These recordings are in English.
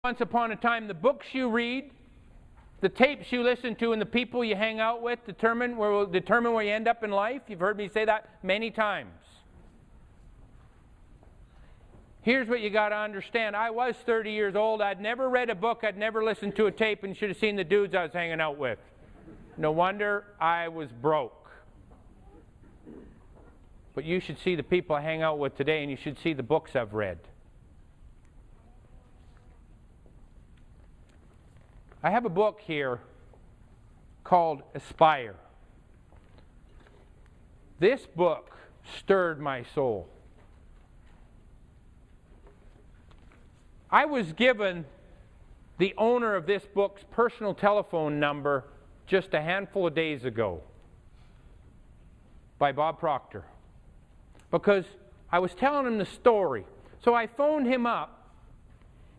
Once upon a time, the books you read, the tapes you listen to, and the people you hang out with will determine where you end up in life. You've heard me say that many times. Here's what you got to understand. I was 30 years old. I'd never read a book. I'd never listened to a tape, and should have seen the dudes I was hanging out with. No wonder I was broke. But you should see the people I hang out with today, and you should see the books I've read. I have a book here called Aspire. This book stirred my soul. I was given the owner of this book's personal telephone number just a handful of days ago by Bob Proctor, because I was telling him the story. So I phoned him up,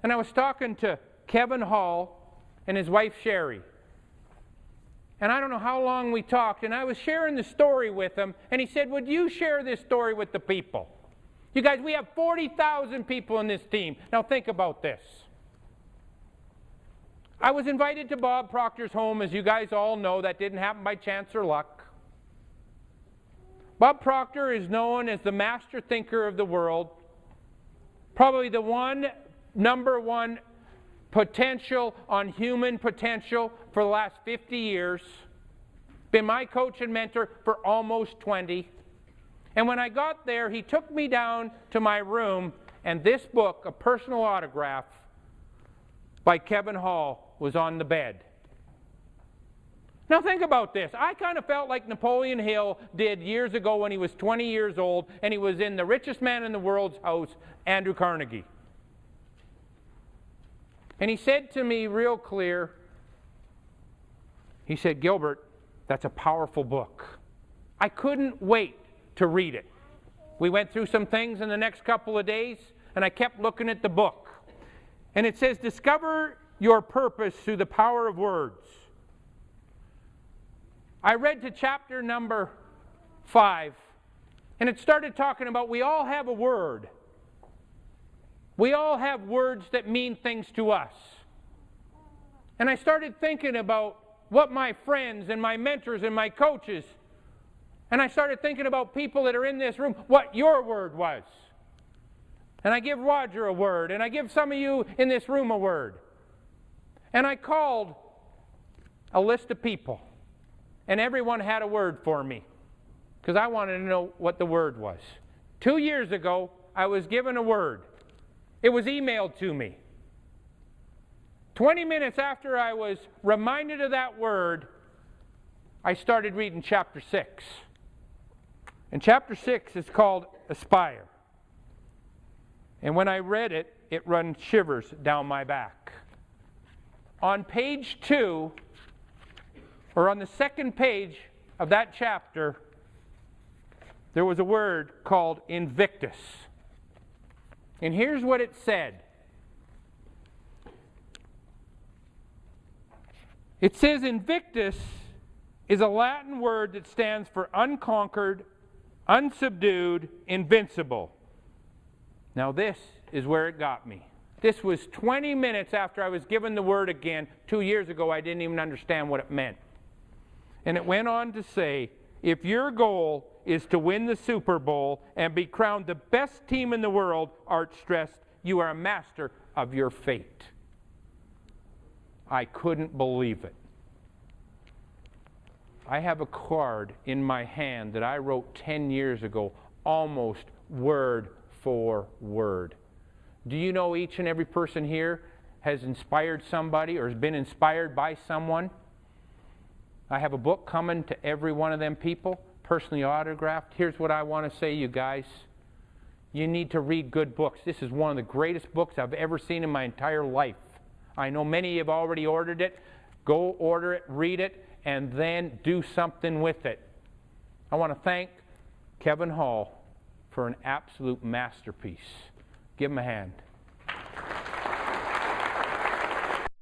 and I was talking to Kevin Hall and his wife Sherry. And I don't know how long we talked, and I was sharing the story with him, and he said, would you share this story with the people? You guys, we have 40,000 people in this team. Now think about this. I was invited to Bob Proctor's home, as you guys all know. That didn't happen by chance or luck. Bob Proctor is known as the master thinker of the world, probably the number one potential on human potential for the last 50 years. Been my coach and mentor for almost 20. And when I got there, he took me down to my room, and this book, a personal autograph by Kevin Hall, was on the bed. Now think about this. I kind of felt like Napoleon Hill did years ago when he was 20 years old, and he was in the richest man in the world's house, Andrew Carnegie. And he said to me real clear, he said, Gilbert, that's a powerful book. I couldn't wait to read it. We went through some things in the next couple of days, and I kept looking at the book. And it says, discover your purpose through the power of words. I read to chapter number 5, and it started talking about we all have a word. We all have words that mean things to us. And I started thinking about what my friends and my mentors and my coaches, and I started thinking about people that are in this room, what your word was. And I give Roger a word, and I give some of you in this room a word. And I called a list of people, and everyone had a word for me, because I wanted to know what the word was. 2 years ago, I was given a word. It was emailed to me. 20 minutes after I was reminded of that word, I started reading chapter 6. And chapter 6 is called Aspire. And when I read it, it ran shivers down my back. On page 2, or on the second page of that chapter, there was a word called Invictus. And here's what it said. It says Invictus is a Latin word that stands for unconquered, unsubdued, invincible. Now this is where it got me. This was 20 minutes after I was given the word again. 2 years ago, I didn't even understand what it meant. And it went on to say, if your goal is to win the Super Bowl and be crowned the best team in the world, Art stressed, you are a master of your fate. I couldn't believe it. I have a card in my hand that I wrote 10 years ago, almost word for word. Do you know each and every person here has inspired somebody or has been inspired by someone? I have a book coming to every one of them people, personally autographed. Here's what I want to say, you guys. You need to read good books. This is one of the greatest books I've ever seen in my entire life. I know many have already ordered it. Go order it, read it, and then do something with it. I want to thank Kevin Hall for an absolute masterpiece. Give him a hand.